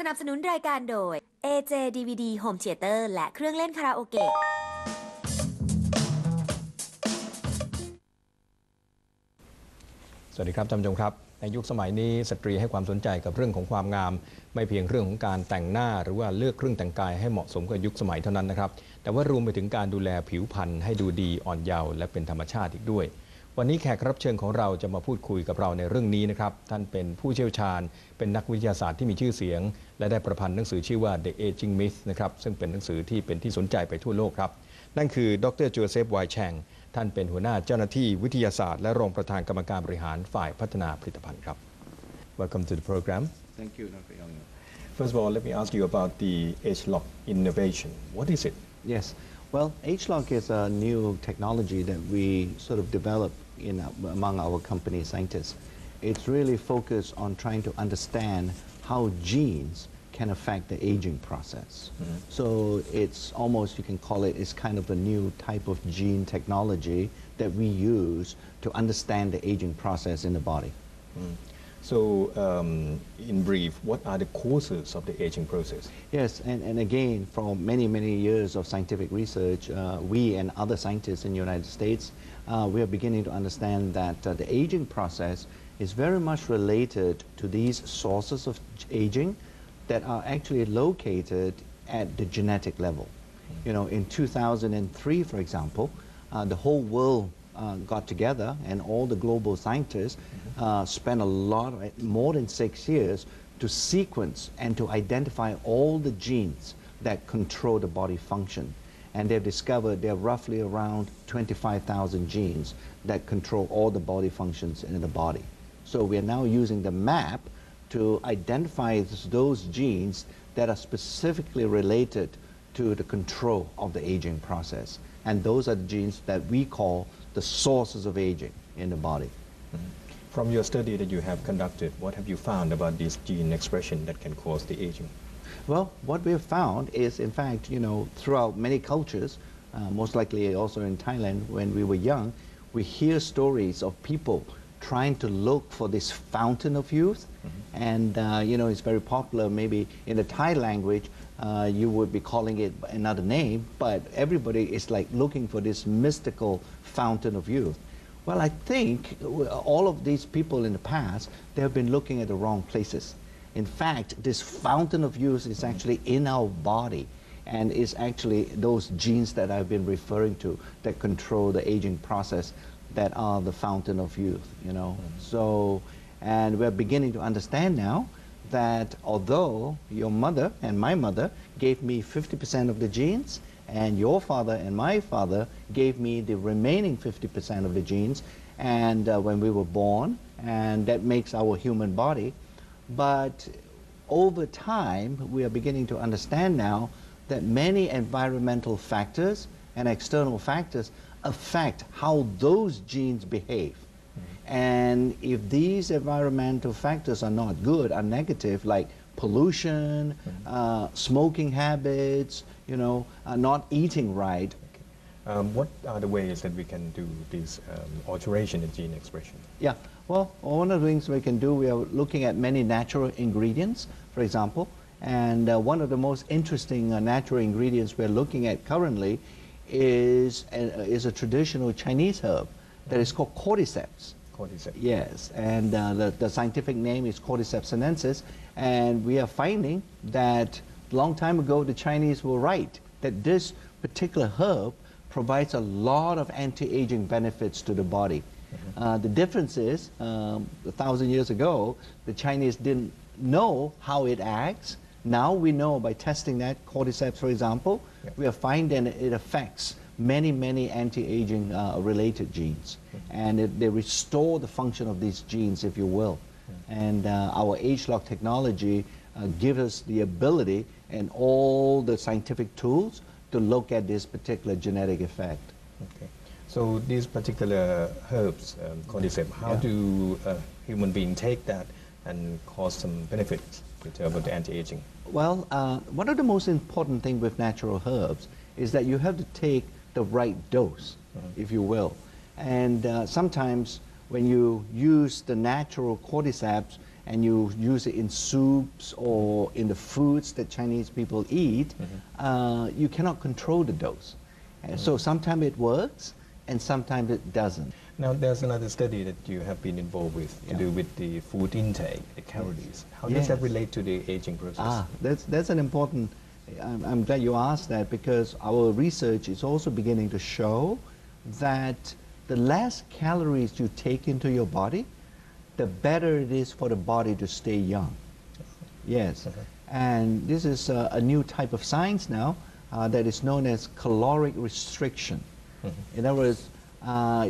สนับสนุนรายการโดย AJ DVD Home Theater และเครื่องเล่นคาราโอเกะสวัสดีครับท่านผู้ชมครับในยุคสมัยนี้สตรีให้ความสนใจกับเรื่องของความงามไม่เพียงเรื่องของการแต่งหน้าหรือว่าเลือกเครื่องแต่งกายให้เหมาะสมกับยุคสมัยเท่านั้นนะครับแต่ว่ารวมไปถึงการดูแลผิวพรรณให้ดูดีอ่อนเยาว์และเป็นธรรมชาติอีกด้วยวันนี้แขกรับเชิญของเราจะมาพูดคุยกับเราในเรื่องนี้นะครับท่านเป็นผู้เชี่ยวชาญเป็นนักวิทยาศาสตร์ที่มีชื่อเสียงและได้ประพันธ์หนังสือชื่อว่า The Aging Myth นะครับซึ่งเป็นหนังสือที่เป็นที่สนใจไปทั่วโลกครับนั่นคือดร.โจเซฟ ไวแชงท่านเป็นหัวหน้าเจ้าหน้าที่วิทยาศาสตร์และรองประธานกรรมการบริหารฝ่ายพัฒนาผลิตภัณฑ์ครับ Welcome to the program. Thank you, Dr. Young. First of all, let me ask you about the ageLOC innovation. What is it? Yes. Well, ageLOC is a new technology that we sort of developed among our company scientists. It's really focused on trying to understand how genes can affect the aging process. Mm-hmm. So it's almost, you can call it, it's kind of a new type of gene technology that we use to understand the aging process in the body. Mm. So, in brief, what are the causes of the aging process? Yes, and again, from many, many years of scientific research, we and other scientists in the United States, we are beginning to understand that the aging process is very much related to these sources of aging that are actually located at the genetic level. Mm-hmm. You know, in 2003, for example, the whole world got together and all the global scientists spent a lot, more than 6 years, to sequence and to identify all the genes that control the body function. And they've discovered there are roughly around 25,000 genes that control all the body functions in the body. So we are now using the map to identify those genes that are specifically related to the control of the aging process. And those are the genes that we call the sources of aging in the body. Mm-hmm. From your study that you have conducted, what have you found about this gene expression that can cause the aging? Well, what we have found is, in fact, you know, throughout many cultures, most likely also in Thailand, when we were young, we hear stories of people trying to look for this fountain of youth. Mm-hmm. And, you know, it's very popular. Maybe in the Thai language, you would be calling it another name, but everybody is like looking for this mystical fountain of youth. Well, I think all of these people in the past, they have been looking at the wrong places. In fact, this fountain of youth is actually in our body, and is actually those genes that I've been referring to that control the aging process that are the fountain of youth, you know. Mm-hmm. So, and we're beginning to understand now that although your mother and my mother gave me 50% of the genes, and your father and my father gave me the remaining 50% of the genes, and when we were born, and that makes our human body. But over time, we are beginning to understand now that many environmental factors and external factors affect how those genes behave. Mm-hmm. And if these environmental factors are not good, are negative, like pollution, mm-hmm. Smoking habits, you know, not eating right. Okay. What are the ways that we can do this alteration in gene expression? Yeah, well, one of the things we can do, we are looking at many natural ingredients, for example, and one of the most interesting natural ingredients we're looking at currently is a traditional Chinese herb that is called cordyceps. Cordyceps. Yes, and the scientific name is Cordyceps sinensis, and we are finding that a long time ago the Chinese were right, that this particular herb provides a lot of anti-aging benefits to the body. Mm-hmm. The difference is, 1,000 years ago, the Chinese didn't know how it acts. Now we know by testing that cordyceps, for example, yep. We are finding it affects many, many anti-aging related genes. Mm-hmm. And they restore the function of these genes, if you will. Mm-hmm. And our ageLOC technology gives us the ability and all the scientific tools to look at this particular genetic effect. Okay. So these particular herbs, cordyceps, how do human beings take that and cause some benefits in terms of the anti-aging? Well, one of the most important things with natural herbs is that you have to take the right dose, mm-hmm. if you will. And sometimes when you use the natural cordyceps and you use it in soups or in the foods that Chinese people eat, you cannot control the dose. And so sometimes it works and sometimes it doesn't. Now, there's another study that you have been involved with to do with the food intake, the calories. How does that relate to the aging process? That's an important, I'm glad you asked that, because our research is also beginning to show that the less calories you take into your body, the better it is for the body to stay young. Yes. And this is a new type of science now that is known as caloric restriction. In other words,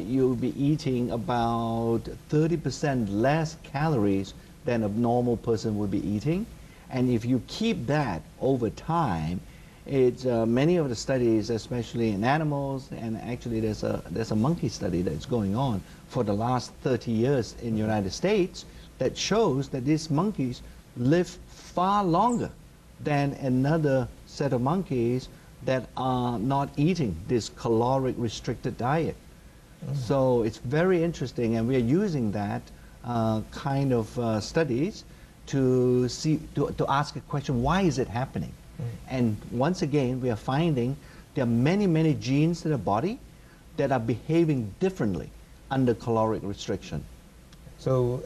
you'll be eating about 30% less calories than a normal person would be eating. And if you keep that over time, it's many of the studies, especially in animals, and actually there's a monkey study that's going on for the last 30 years in the United States that shows that these monkeys live far longer than another set of monkeys that are not eating this caloric restricted diet. So it's very interesting, and we are using that kind of studies to ask a question: why is it happening? And once again, we are finding there are many genes in the body that are behaving differently under caloric restriction. So,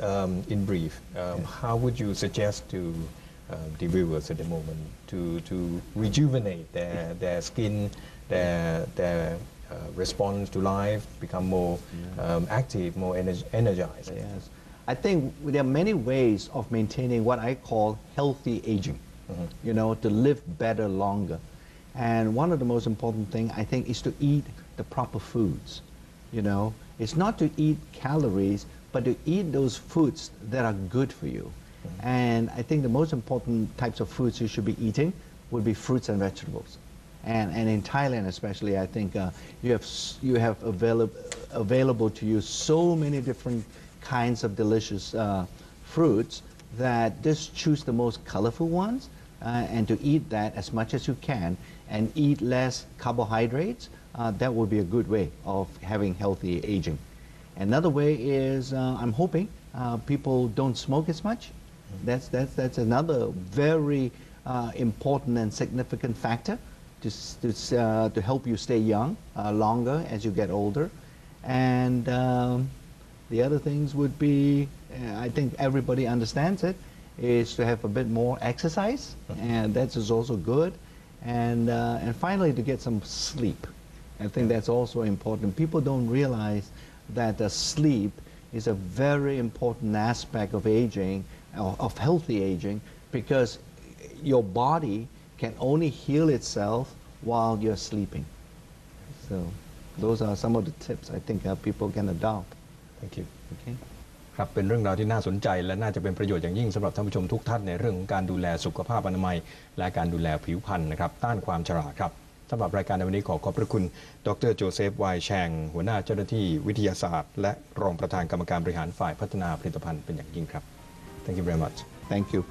in brief, how would you suggest to the viewers at the moment to rejuvenate their skin, their response to life, become more active, more energized? Yes. I think there are many ways of maintaining what I call healthy aging, you know, to live better longer. And one of the most important things, I think, is to eat the proper foods. You know, it's not to eat calories, but to eat those foods that are good for you. And I think the most important types of foods you should be eating would be fruits and vegetables. And in Thailand especially, I think you have available to you so many different kinds of delicious fruits that just choose the most colorful ones and to eat that as much as you can and eat less carbohydrates. That would be a good way of having healthy aging. Another way is I'm hoping people don't smoke as much. That's another very important and significant factor to help you stay young longer as you get older. And the other things would be, I think everybody understands it, is to have a bit more exercise, and that is also good. And finally, to get some sleep. I think that's also important. People don't realize that sleep is a very important aspect of aging, of healthy aging, because your body can only heal itself while you're sleeping. So those are some of the tips I think people can adopt. Thank you. Okay. ครับเป็นเรื่องราวที่น่าสนใจและน่าจะเป็นประโยชน์อย่างยิ่งสำหรับท่านผู้ชมทุกท่านในเรื่องของการดูแลสุขภาพอนามัยและการดูแลผิวพรรณนะครับต้านความชราครับสำหรับรายการในวันนี้ขอบพระคุณดร.โจเซฟ ไวน์แชงหัวหน้าเจ้าหน้าที่วิทยาศาสตร์และรองประธานกรรมการบริหารฝ่ายพัฒนาผลิตภัณฑ์เป็นอย่างยิ่งครับ Thank you very much. Thank you.